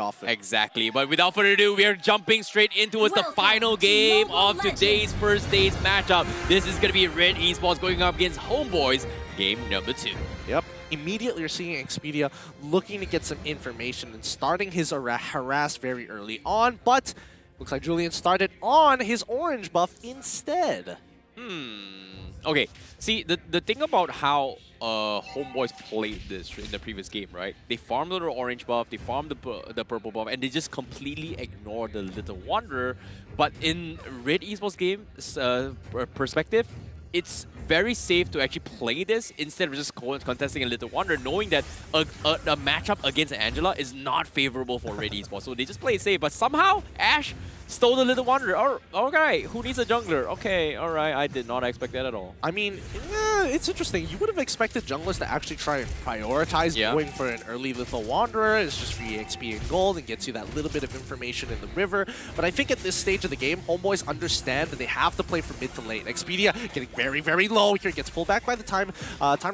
often. Exactly. But without further ado, we are jumping straight into the final game of today's first day's matchup. This is going to be Red Esports going up against Homebois, game number 2. Yep. Immediately, you're seeing Expedia looking to get some information and starting his harass very early on, but looks like Julian started on his orange buff instead. Okay, see, the thing about how Homebois played this in the previous game, right? They farmed the orange buff, they farmed the purple buff, and they just completely ignored the Little Wanderer. But in Red Esports game perspective, it's very safe to actually play this instead of just contesting a Little Wanderer, knowing that a matchup against Angela is not favorable for Red Esports. So they just play it safe, but somehow Ash stole the Little Wanderer. Oh, okay, who needs a jungler? Okay, alright, I did not expect that at all. I mean, it's interesting. You would have expected junglers to actually try and prioritize going for an early Little Wanderer. It's just free XP and gold and gets you that little bit of information in the river. But I think at this stage of the game, Homebois understand that they have to play for mid to late. Expedia getting very, very low here, gets pulled back by the time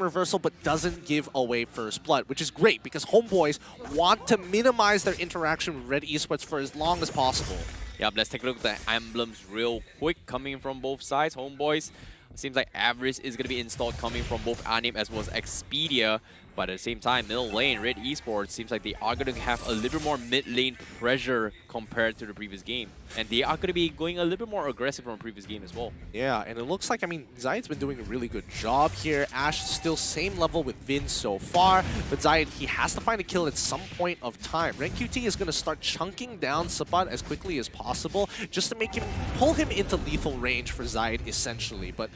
reversal, but doesn't give away first blood, which is great because Homebois want to minimize their interaction with Red Esports for as long as possible. Yep, let's take a look at the emblems real quick coming from both sides. Homebois, seems like Avarice is going to be installed coming from both Anip as well as Expedia. But at the same time, middle lane, Red Esports, seems like they are going to have a little bit more mid lane pressure compared to the previous game. And they are going to be going a little bit more aggressive from the previous game as well. Yeah, and it looks like, I mean, Zayed's been doing a really good job here. Ash still same level with Vin so far, but Zayed, he has to find a kill at some point of time. Ren QT is going to start chunking down Sabat as quickly as possible just to make him, pull him into lethal range for Zayed, essentially. But,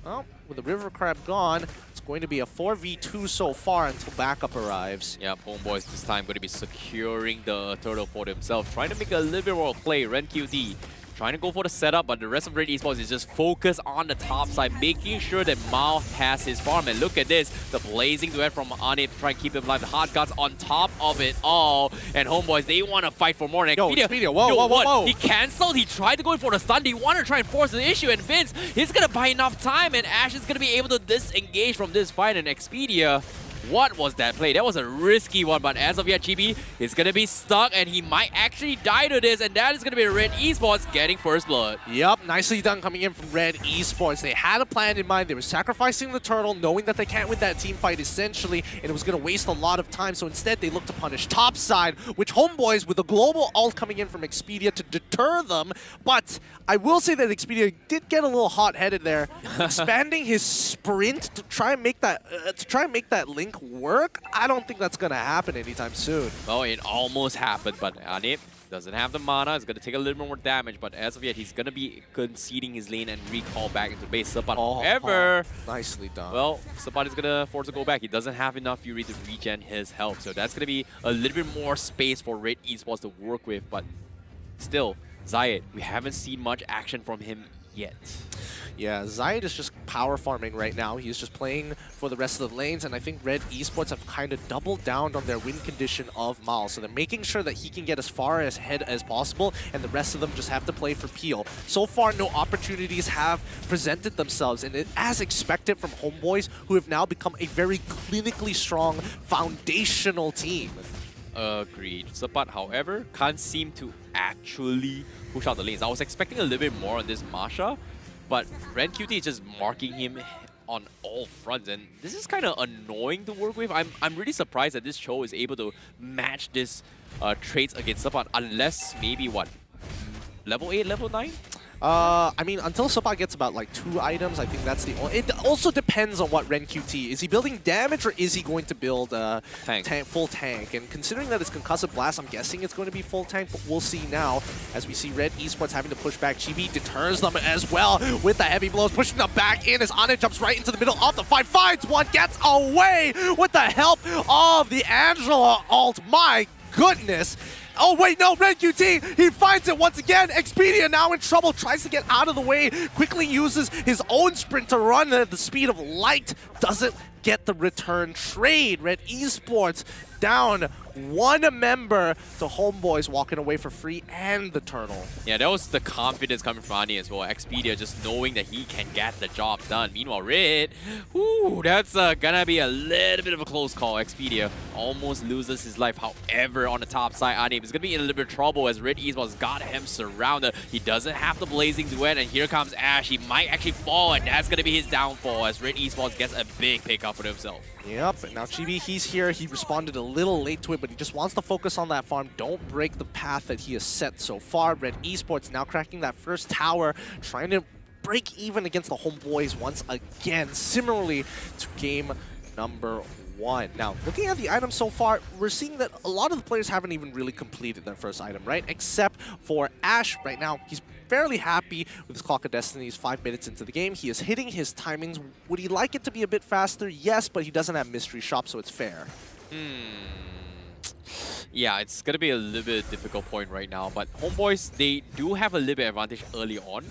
well, with the River Crab gone, it's going to be a 4v2 so far until backup arrives. Yeah, Homebois this time going to be securing the turtle for themselves, trying to make a little bit more play. Ren QT trying to go for the setup, but the rest of Red Esports is just focused on the top side, making sure that Mao has his farm. And look at this, the blazing duet from Anip to try and keep him alive. The hot guts on top of it all. And Homebois, they want to fight for more. And Expedia, whoa. He canceled, he tried to go for the stun, he wanted to try and force the issue, and Vince, he's going to buy enough time, and Ash is going to be able to disengage from this fight. And Expedia, what was that play? That was a risky one, but as of yet, Chibi is going to be stuck, and he might actually die to this, and that is going to be Red Esports getting first blood. Yep, nicely done coming in from Red Esports. They had a plan in mind. They were sacrificing the turtle, knowing that they can't win that team fight, essentially, and it was going to waste a lot of time, so instead they looked to punish topside, which Homebois, with a global ult coming in from Expedia to deter them, but I will say that Expedia did get a little hot-headed there, expanding his sprint to try and make that link work. I don't think that's going to happen anytime soon. Well, it almost happened, but Anip doesn't have the mana. It's going to take a little bit more damage, but as of yet, he's going to be conceding his lane and recall back into base. But however, nicely done. Well, Sabat is going to force to go back. He doesn't have enough Fury to regen his health, so that's going to be a little bit more space for Red Esports to work with, but still, Zayed, we haven't seen much action from him yet. Yeah, Zayed is just power farming right now. He's just playing for the rest of the lanes, and I think Red Esports have kind of doubled down on their win condition of Mal. So they're making sure that he can get as far ahead as possible, and the rest of them just have to play for Peel. So far, no opportunities have presented themselves, and as expected from Homebois, who have now become a very clinically strong, foundational team. Agreed. Sabat, however, can't seem to actually push out the lanes. I was expecting a little bit more on this Masha, but Ren QT is just marking him on all fronts, and this is kind of annoying to work with. I'm really surprised that this Cho is able to match this traits against Sabat, unless maybe what, level 8, level 9? I mean, until Sabat gets about like 2 items, I think that's the only... It also depends on what Ren QT. Is he building damage, or is he going to build full tank? And considering that it's Concussive Blast, I'm guessing it's going to be full tank, but we'll see now as we see Red Esports having to push back. Chibi deters them as well with the heavy blows, pushing them back in as Ana jumps right into the middle of the fight, finds one, gets away with the help of the Angela ult. My goodness. Oh, wait, no, Red QT, he finds it once again. Expedia now in trouble, tries to get out of the way, quickly uses his own sprint to run at the speed of light, doesn't get the return trade. Red Esports down one member to Homeboys, walking away for free and the turtle. Yeah, that was the confidence coming from Ani as well. Expedia just knowing that he can get the job done. Meanwhile, Red, whoo, that's gonna be a little bit of a close call. Expedia almost loses his life. However, on the top side, Ani is gonna be in a little bit of trouble as Red Esports got him surrounded. He doesn't have the blazing duet, and here comes Ash. He might actually fall, and that's gonna be his downfall as Red Esports gets a big pickup for himself. Yep, now Chibi, he's here. He responded a little late to it, but he just wants to focus on that farm. Don't break the path that he has set so far. Red Esports now cracking that first tower, trying to break even against the Homeboys once again, similarly to game number 1. Now, looking at the items so far, we're seeing that a lot of the players haven't even really completed their first item, right? Except for Ash right now. He's fairly happy with his Clock of Destiny. He's 5 minutes into the game. He is hitting his timings. Would he like it to be a bit faster? Yes, but he doesn't have Mystery Shop, so it's fair. Yeah, it's going to be a little bit difficult point right now, but Homeboys, they do have a little bit advantage early on,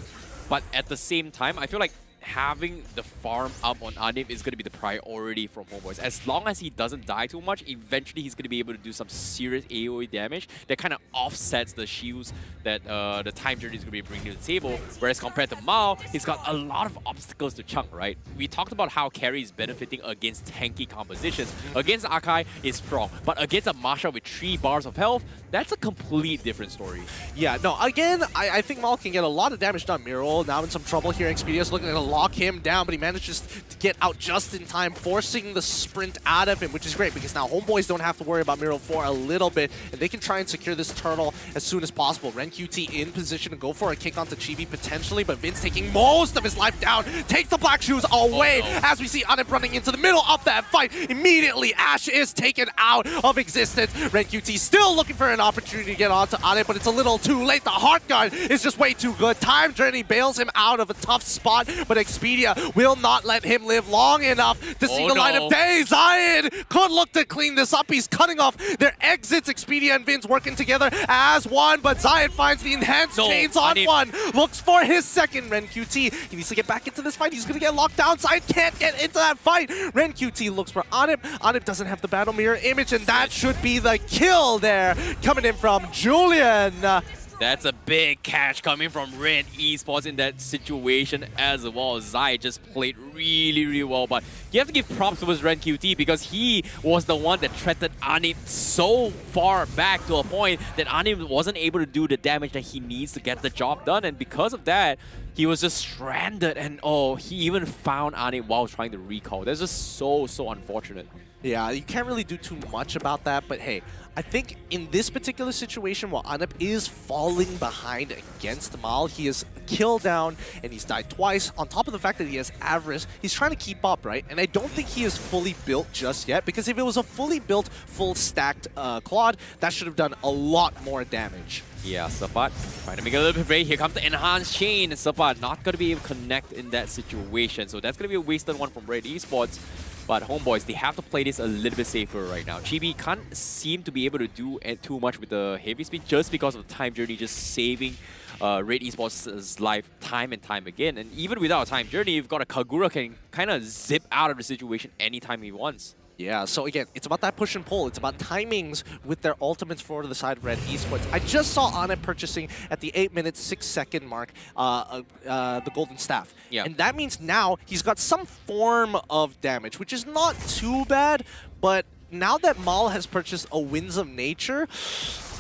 but at the same time, I feel like having the farm up on Anim is going to be the priority from Homeboys. As long as he doesn't die too much, eventually he's going to be able to do some serious AoE damage that kind of offsets the shields that the Time Journey is going to be bringing to the table. Whereas compared to Mao, he's got a lot of obstacles to chunk, right? We talked about how carry is benefiting against tanky compositions. Against Akai, it's strong. But against a Masha with 3 bars of health, that's a complete different story. Yeah, no, again, I think Mal can get a lot of damage done. Miro now in some trouble here. Expedia's looking to lock him down, but he manages to get out just in time, forcing the sprint out of him, which is great because now Homeboys don't have to worry about Miro for a little bit, and they can try and secure this turtle as soon as possible. RenQT in position to go for a kick onto Chibi potentially, but Vince taking most of his life down, takes the black shoes away as we see Anip running into the middle of that fight. Immediately, Ash is taken out of existence. RenQT still looking for an opportunity to get onto Anip, but it's a little too late. The Heart Gun is just way too good. Time Journey bails him out of a tough spot, but Expedia will not let him live long enough to see the light of day. Zion could look to clean this up. He's cutting off their exits. Expedia and Vince working together as one, but Zion finds the enhanced chains on one. Looks for his second. RenQT, he needs to get back into this fight. He's going to get locked down. Zion can't get into that fight. RenQT looks for Anip. Anip doesn't have the battle mirror image, and that should be the kill there. Coming in from Julian. That's a big catch coming from Red Esports in that situation as well. Zai just played really, really well, but you have to give props to his RenQT because he was the one that threatened Anim so far back to a point that Anim wasn't able to do the damage that he needs to get the job done, and because of that, he was just stranded, and he even found Anim while trying to recall. That's just so unfortunate. Yeah, you can't really do too much about that, but hey, I think in this particular situation, while Anip is falling behind against Mal, he is killed down and he's died twice. On top of the fact that he has Avarice, he's trying to keep up, right? And I don't think he is fully built just yet, because if it was a fully built, full stacked Claude, that should have done a lot more damage. Yeah, Sapat trying to make it a little bit brave. Here comes the enhanced chain. Sapat not going to be able to connect in that situation, so that's going to be a wasted one from Red Esports. But Homeboys, they have to play this a little bit safer right now. Chibi can't seem to be able to do too much with the heavy speed just because of the Time Journey just saving Red Esports' life time and time again. And even without a Time Journey, you've got a Kagura can kind of zip out of the situation anytime he wants. Yeah, so again, it's about that push and pull. It's about timings with their ultimates for the side of Red Esports. I just saw Anip purchasing at the 8-minute, 6-second mark the Golden Staff. Yeah. And that means now he's got some form of damage, which is not too bad, but now that Mal has purchased a Winds of Nature,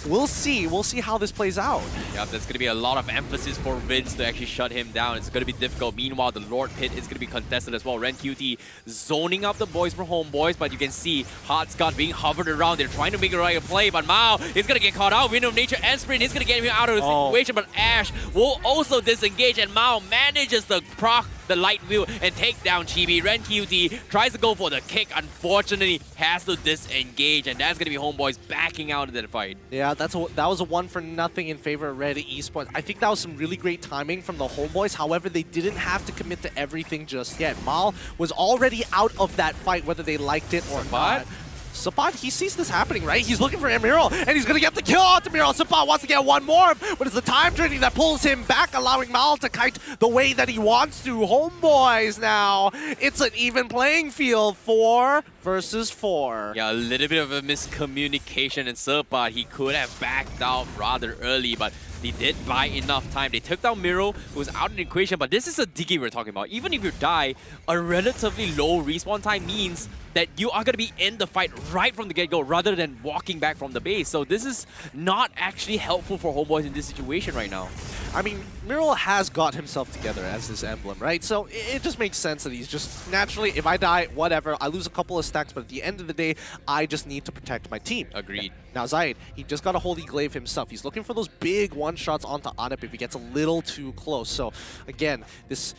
we'll see. We'll see how this plays out. Yeah, there's going to be a lot of emphasis for Vince to actually shut him down. It's going to be difficult. Meanwhile, the Lord Pit is going to be contested as well. RenQT zoning up the boys for Homeboys, but you can see Hot Scott being hovered around. They're trying to make a right play, but Mao is going to get caught out. Wind of Nature and Sprint is going to get him out of the situation, but Ash will also disengage, and Mao manages to proc the light wheel and take down Chibi. RenQT tries to go for the kick, unfortunately has to disengage, and that's going to be Homeboys backing out of that fight. Yeah, that was a 1-for-0 in favor of Red Esports. I think that was some really great timing from the Homeboys. However, they didn't have to commit to everything just yet. Mal was already out of that fight, whether they liked it or not. Sapat, he sees this happening, right? He's looking for Emerald, and he's going to get the kill onto Emerald. Sapat wants to get one more, but it's the time journey that pulls him back, allowing Mal to kite the way that he wants to. Homeboys now, it's an even playing field, 4 versus 4. Yeah, a little bit of a miscommunication in Sapat. He could have backed out rather early, but he did buy enough time. They took down Miro, who was out of the equation, but this is a Diggy we're talking about. Even if you die, a relatively low respawn time means that you are going to be in the fight right from the get-go rather than walking back from the base. So this is not actually helpful for Homeboys in this situation right now. I mean, Miro has got himself together as this emblem, right? So it just makes sense that he's just naturally, if I die, whatever, I lose a couple of stacks, but at the end of the day, I just need to protect my team. Agreed. Now Zayed, he just got a Holy Glaive himself. He's looking for those big one-shots onto Anip if he gets a little too close. So again, this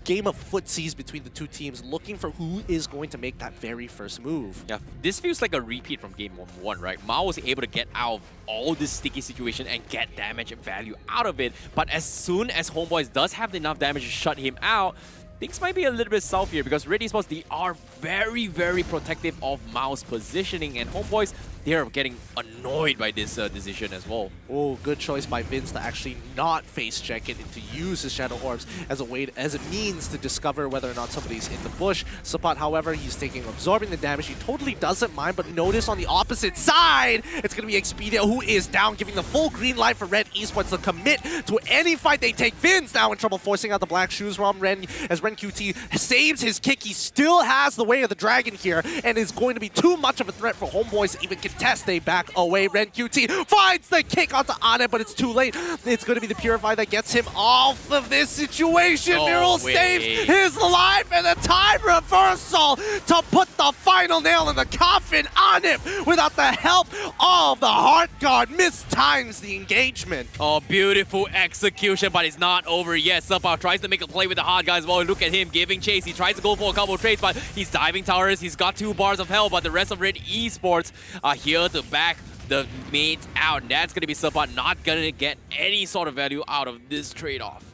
game of footsies between the two teams, looking for who is going to make that very first move. Yeah, this feels like a repeat from game 1, right? Mao was able to get out of all this sticky situation and get damage and value out of it. But as soon as Homeboys does have enough damage to shut him out, things might be a little bit south here because Red Esports, they are very, very protective of Mao's positioning, and Homeboys, they are getting annoyed by this decision as well. Oh, good choice by Vince to actually not face check it and to use his Shadow Orbs as a way, as a means to discover whether or not somebody's in the bush. Sapat, however, he's absorbing the damage. He totally doesn't mind, but notice on the opposite side, it's going to be Expedia who is down, giving the full green light for Red Esports to commit to any fight they take. Vince now in trouble, forcing out the black shoes from Ren, as Ren QT saves his kick. He still has the way of the dragon here, and is going to be too much of a threat for Homeboys to even contest. They back away. Ren QT finds the kick onto Anip, but it's too late. It's going to be the Purify that gets him off of this situation. Miro saves his life, and a time reversal to put the final nail in the coffin. Anip, without the help of the Heart Guard, mistimes the engagement. Oh, beautiful execution, but it's not over yet. Sapat tries to make a play with the Heart Guard as well. Look at him giving chase. He tries to go for a couple of trades, but he's diving towers. He's got 2 bars of health, but the rest of Red Esports are here to back the mates out. And that's going to be Sapat not going to get any sort of value out of this trade-off.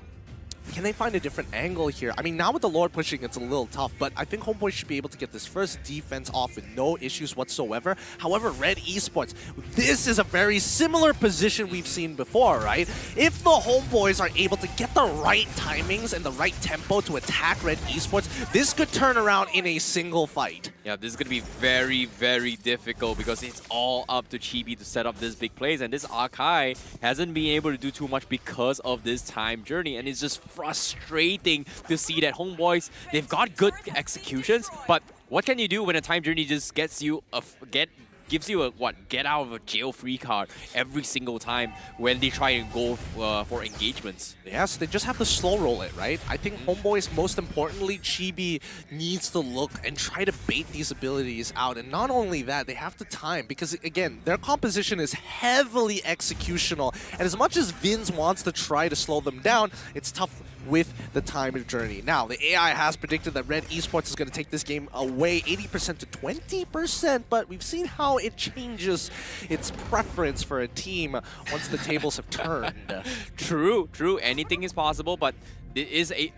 Can they find a different angle here? I mean, now with the Lord pushing, it's a little tough, but I think Homeboy should be able to get this first defense off with no issues whatsoever. However, Red Esports, this is a very similar position we've seen before, right? If the Homeboys are able to get the right timings and the right tempo to attack Red Esports, this could turn around in a single fight. Yeah, this is going to be very, very difficult because it's all up to Chibi to set up this big plays, and this Akai hasn't been able to do too much because of this time journey, and it's just frustrating to see that Homeboys, they've got good executions, but what can you do when a time journey just gets you gives you a get out of a jail free card every single time when they try and go for engagements? Yes, they just have to slow roll it, right? I think Homeboys, most importantly, Chibi needs to look and try to bait these abilities out. And not only that, they have to time, because again, their composition is heavily executional. And as much as Vince wants to try to slow them down, it's tough with the time journey. Now, the AI has predicted that Red Esports is going to take this game away 80% to 20%, but we've seen how it changes its preference for a team once the tables have turned. True. Anything is possible, but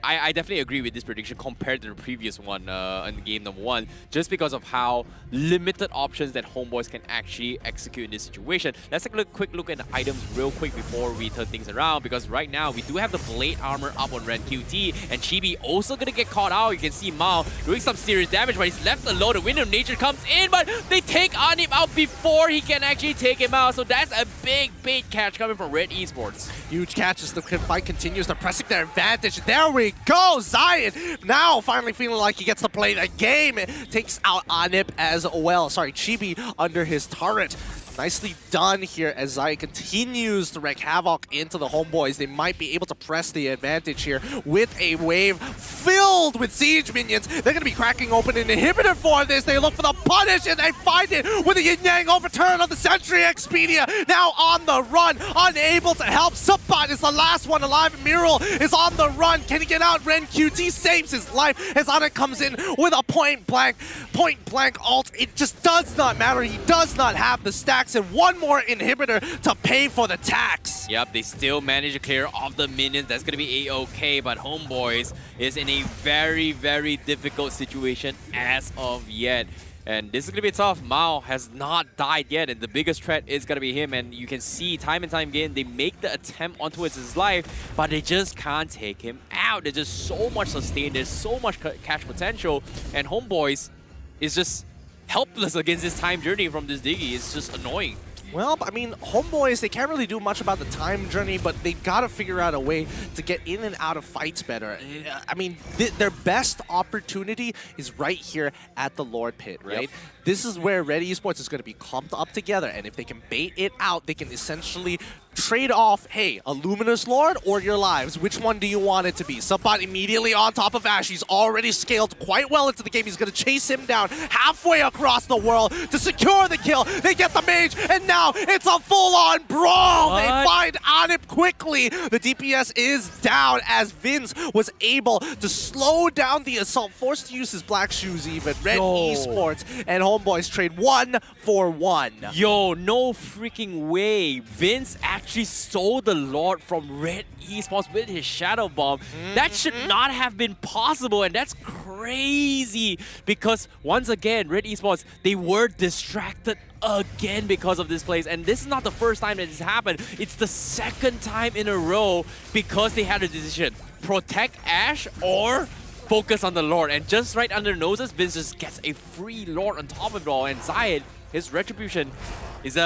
I definitely agree with this prediction compared to the previous one in game number 1, just because of how limited options that Homeboys can actually execute in this situation. Let's take a quick look at the items real quick before we turn things around, because right now we do have the Blade Armor up on Ren QT, and Chibi also gonna get caught out. You can see Mao doing some serious damage, but he's left alone. The Wind of Nature comes in, but they take Anip out before he can actually take him out. So that's a big bait catch coming from Red Esports. Huge catch as the fight continues. They're pressing their advantage. There we go. Zion now finally feeling like he gets to play the game. Takes out Anip as well. Sorry, Chibi under his turret. Nicely done here as Zai continues to wreak havoc into the Homeboys. They might be able to press the advantage here with a wave filled with siege minions. They're going to be cracking open an inhibitor for this. They look for the punish and they find it with a yin-yang overturn on the Sentry. Expedia now on the run, unable to help. Sapat is the last one alive. Miro is on the run. Can he get out? Ren QT saves his life as Anna comes in with a point blank ult. It just does not matter. He does not have the stacks and one more inhibitor to pay for the tax. Yep, they still manage to clear off the minions. That's going to be A-okay, but Homeboys is in a very, very difficult situation as of yet. And this is going to be tough. Mao has not died yet, and the biggest threat is going to be him. And you can see time and time again, they make the attempt onto his life, but they just can't take him out. There's just so much sustain, there's so much catch potential, and HOMEBOIS is just helpless against this time journey from this Diggy. It's just annoying. Well, I mean, HOMEBOIS, they can't really do much about the time journey, but they've got to figure out a way to get in and out of fights better. I mean, their best opportunity is right here at the Lord Pit, right? Yep. This is where Red Esports is going to be clumped up together, and if they can bait it out, they can essentially trade off, hey, a Luminous Lord or your lives. Which one do you want it to be? Subot immediately on top of Ash. He's already scaled quite well into the game. He's going to chase him down halfway across the world to secure the kill. They get the mage, and now it's a full-on brawl. What? They find Anip quickly. The DPS is down as Vince was able to slow down the assault, forced to use his black shoes even. Red Esports and HOMEBOIS trade 1 for 1. Yo, no freaking way. Vince actually stole the Lord from Red Esports with his Shadow Bomb. That should not have been possible, and that's crazy because once again, Red Esports, they were distracted again because of this place, and this is not the first time that this happened. It's the second time in a row because they had a decision: protect Ash or focus on the Lord. And just right under their noses, Vince just gets a free Lord on top of it all, and Zayed, his retribution is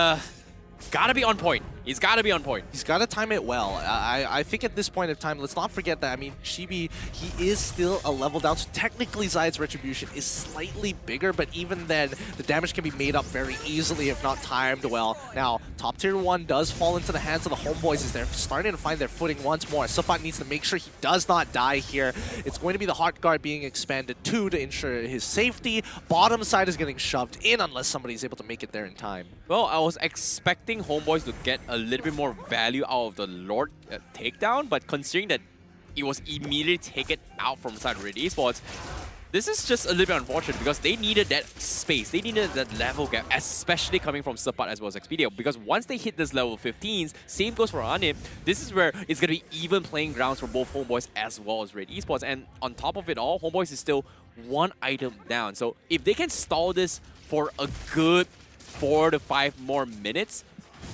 gotta be on point. He's gotta be on point. He's gotta time it well. I think at this point of time, let's not forget that, I mean, Chibi, he is still a level down, so technically Zayed's retribution is slightly bigger, but even then, the damage can be made up very easily if not timed well. Now, top tier 1 does fall into the hands of the HOMEBOIS as they're starting to find their footing once more. Subot needs to make sure he does not die here. It's going to be the Heart Guard being expanded too to ensure his safety. Bottom side is getting shoved in unless somebody's able to make it there in time. Well, I was expecting HOMEBOIS to get a little bit more value out of the Lord takedown, but considering that it was immediately taken out from inside Red Esports, this is just a little bit unfortunate because they needed that space, they needed that level gap, especially coming from Subot as well as Expedia, because once they hit this level 15s, same goes for Anip, this is where it's going to be even playing grounds for both HOMEBOIS as well as Red Esports, and on top of it all, HOMEBOIS is still 1 item down, so if they can stall this for a good 4 to 5 more minutes,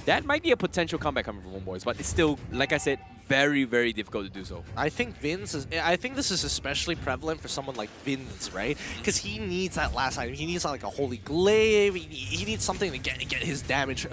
that might be a potential comeback coming from HOMEBOIS, but it's still, like I said, very, very difficult to do so. I think this is especially prevalent for someone like Vince, right? Because he needs that last item. He needs like a Holy Glaive. He needs something to get his damage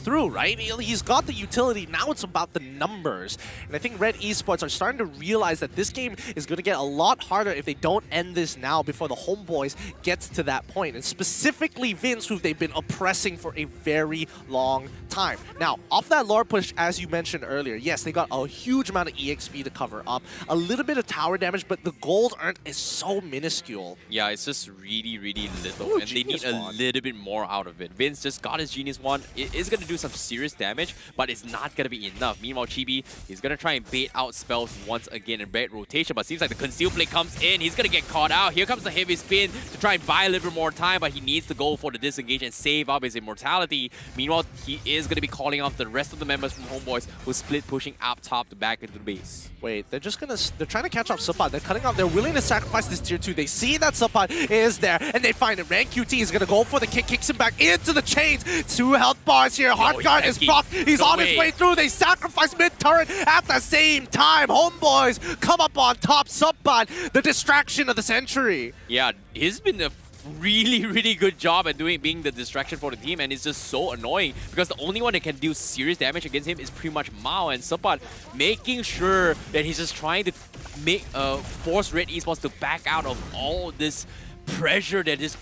through, right? He's got the utility. Now it's about the numbers. And I think Red Esports are starting to realize that this game is going to get a lot harder if they don't end this now before the HOMEBOIS gets to that point. And specifically Vince, who they've been oppressing for a very long time. Now, off that Lord push, as you mentioned earlier, yes, they got a huge amount of EXP to cover up, a little bit of tower damage, but the gold earned is so minuscule. Yeah, it's just really, really little, and they need a little bit more out of it. Vince just got his Genius Wand. It is going to do some serious damage, but it's not going to be enough. Meanwhile, Chibi is going to try and bait out spells once again in bait rotation, but seems like the Conceal Blade comes in. He's going to get caught out. Here comes the Heavy Spin to try and buy a little bit more time, but he needs to go for the disengage and save up his immortality. Meanwhile, he is going to be calling off the rest of the members from HOMEBOIS who split pushing up top to back into the base. Wait, they're trying to catch off Subot. They're cutting off. They're willing to sacrifice this tier 2. They see that Subot is there, and they find it. RanQT is going to go for the kick, kicks him back into the chains. 2 health bars here. Heart Guard is proc. He's on his way through. They sacrifice mid-turret at the same time. HOMEBOIS come up on top. Subot, the distraction of the century. Yeah, he's been a really, really good job at being the distraction for the team, and it's just so annoying because the only one that can do serious damage against him is pretty much Mao, and Subot making sure that he's just trying to make force Red Esports to back out of all this pressure that is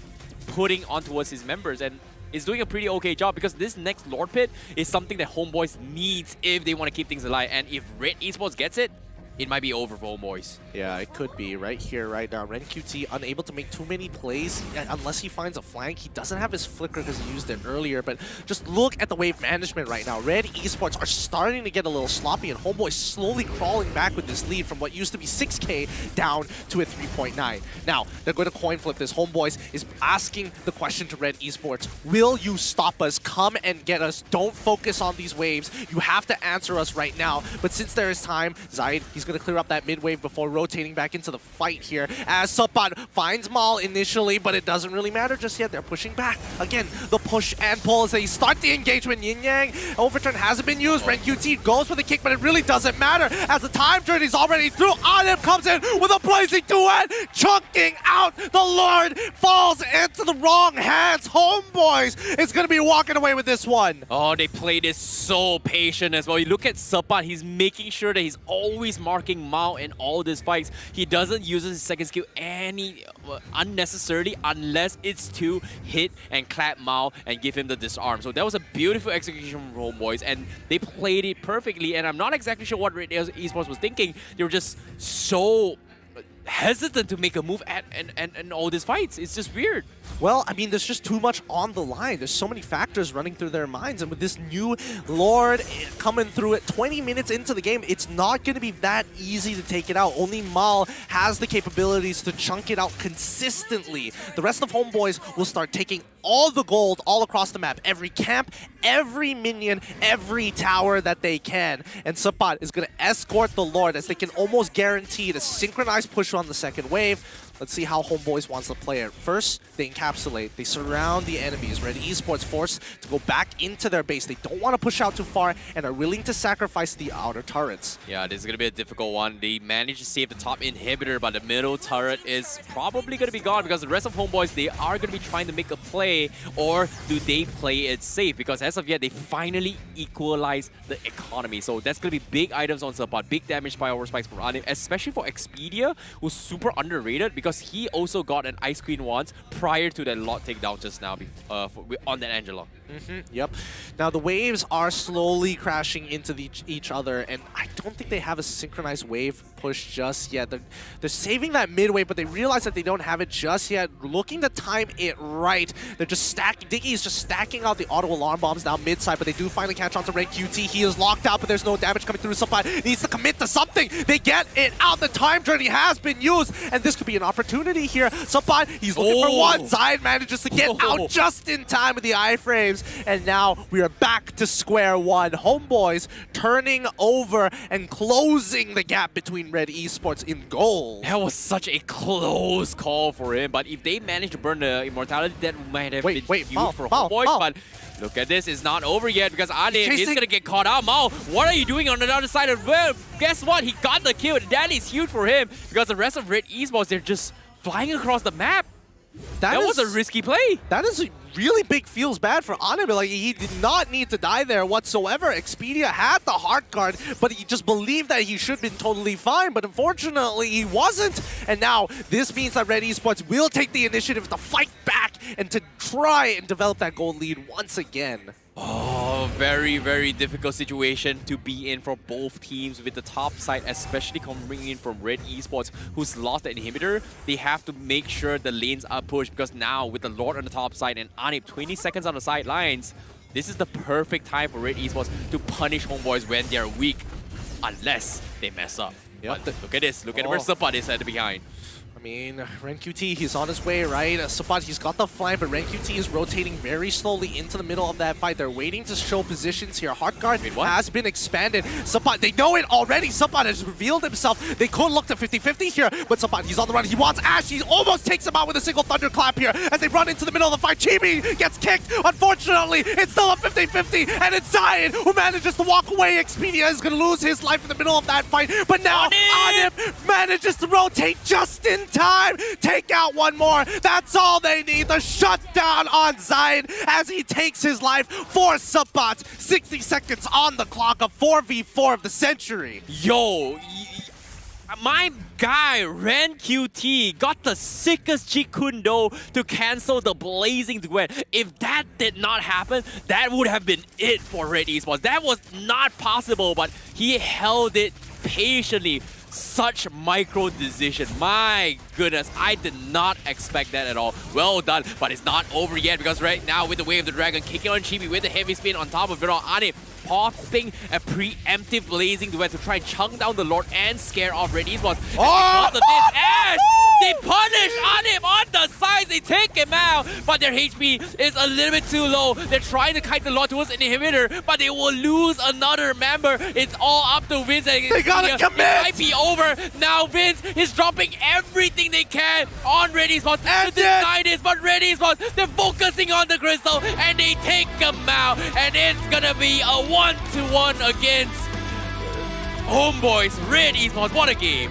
putting on towards his members, and is doing a pretty okay job because this next Lord Pit is something that HOMEBOIS needs if they want to keep things alive, and if Red Esports gets it, it might be over for HOMEBOIS. Yeah, it could be right here, right now. RanQT unable to make too many plays unless he finds a flank. He doesn't have his flicker because he used it earlier, but just look at the wave management right now. Red Esports are starting to get a little sloppy, and HOMEBOIS slowly crawling back with this lead from what used to be 6K down to a 3.9. Now, they're going to coin flip this. HOMEBOIS is asking the question to Red Esports, will you stop us? Come and get us. Don't focus on these waves. You have to answer us right now. But since there is time, Zayed, he's going going to clear up that mid wave before rotating back into the fight here as Subpot finds Maul initially, but it doesn't really matter just yet. They're pushing back. Again, the push and pull as they start the engagement. Yin Yang, Overturn hasn't been used. RenQT goes for the kick, but it really doesn't matter as the time journey's already through. Anim comes in with a blazing duet, chunking out. The Lord falls into the wrong hands. Homeboys is going to be walking away with this one. Oh, they play this so patient as well. You look at Subpot, he's making sure that he's always marking Mao in all these fights. He doesn't use his second skill any unnecessarily unless it's to hit and clap Mao and give him the disarm. So that was a beautiful execution from Homeboys, and they played it perfectly. And I'm not exactly sure what Red Esports was thinking. They were just so hesitant to make a move at and all these fights. It's just weird. Well, I mean, there's just too much on the line. There's so many factors running through their minds. And with this new Lord coming through it 20 minutes into the game, it's not going to be that easy to take it out. Only Mal has the capabilities to chunk it out consistently. The rest of Homeboys will start taking all the gold all across the map. Every camp, every minion, every tower that they can. And Subpot is going to escort the Lord as they can almost guarantee a synchronized push on the second wave. Let's see how Homeboys wants to play it. First, they encapsulate. They surround the enemies. Red Esports forced to go back into their base. They don't want to push out too far and are willing to sacrifice the outer turrets. Yeah, this is going to be a difficult one. They managed to save the top inhibitor, but the middle turret is probably going to be gone because the rest of Homeboys, they are going to be trying to make a play, or do they play it safe? Because as of yet, they finally equalize the economy. So that's going to be big items on Subpot, big damage by over spikes from Anim, especially for Expedia, who's super underrated because he also got an Ice Queen once prior to that lot takedown just now on that Angela. Yep. Now the waves are slowly crashing into each other, and I don't think they have a synchronized wave push just yet. They're saving that mid wave, but they realize that they don't have it just yet. Looking to time it right. They're just stacking. Diggy is just stacking out the auto alarm bombs down mid side, but they do finally catch on to RenQT. He is locked out, but there's no damage coming through. Somebody needs to commit to something. They get it out. The time journey has been used, and this could be an opportunity here. Somebody, he's looking for one. Zion manages to get out just in time with the iframes. And now we are back to square one. Homeboys turning over and closing the gap between Red Esports in goal. That was such a close call for him, but if they manage to burn the immortality, that might have been huge for Homeboys. But look at this, it's not over yet because Anim is going to get caught out. Mao, what are you doing on the other side of well? Guess what? He got the kill. That is huge for him because the rest of Red Esports, they're just flying across the map. That was a risky play. That is really big feels bad for Anim. Like, he did not need to die there whatsoever. Expedia had the heart guard, but he just believed that he should have been totally fine. But unfortunately, he wasn't. And now this means that Red Esports will take the initiative to fight back and to try and develop that gold lead once again. Oh, very, very difficult situation to be in for both teams with the top side, especially coming in from Red Esports, who's lost the inhibitor. They have to make sure the lanes are pushed because now with the Lord on the top side and Anim 20 seconds on the sidelines, this is the perfect time for Red Esports to punish Homeboys when they're weak, unless they mess up. Yep. But look at this. Look at where Subpot is at the behind. I mean, RenQT, he's on his way, right? Subpot, he's got the flank, but RenQT is rotating very slowly into the middle of that fight. They're waiting to show positions here. Heartguard has been expanded. Subpot, they know it already. Subpot has revealed himself. They could look to 50-50 here, but Subpot, he's on the run. He wants Ash. He almost takes him out with a single thunderclap here as they run into the middle of the fight. Chibi gets kicked. Unfortunately, it's still a 50-50, and it's Zion who manages to walk away. Expedia is going to lose his life in the middle of that fight, but now Anim manages to rotate just in time. Take out one more. That's all they need. The shutdown on Zion as he takes his life for Subpot. 60 seconds on the clock of 4v4 of the century. Yo, my guy RenQT got the sickest Jikundo to cancel the blazing duet. If that did not happen, that would have been it for Red Esports. That was not possible, but he held it patiently. Such micro decision. My goodness, I did not expect that at all. Well done, but it's not over yet because right now with the Wave of the Dragon kicking on Chibi with the heavy spin on top of it all, Anim popping a preemptive blazing duet to try and chunk down the Lord and scare off Red Esports. Ash They punish Anip on the sides. They take him out, but their HP is a little bit too low. They're trying to kite the lot towards an inhibitor, but they will lose another member. It's all up to Vince. They gotta commit. It might be over. Now Vince is dropping everything they can on Ready Spots to deny this, but Ready Spots, they're focusing on the crystal, and they take him out, and it's gonna be a 1-1 against HOMEBOIS. Red Esports. What a game.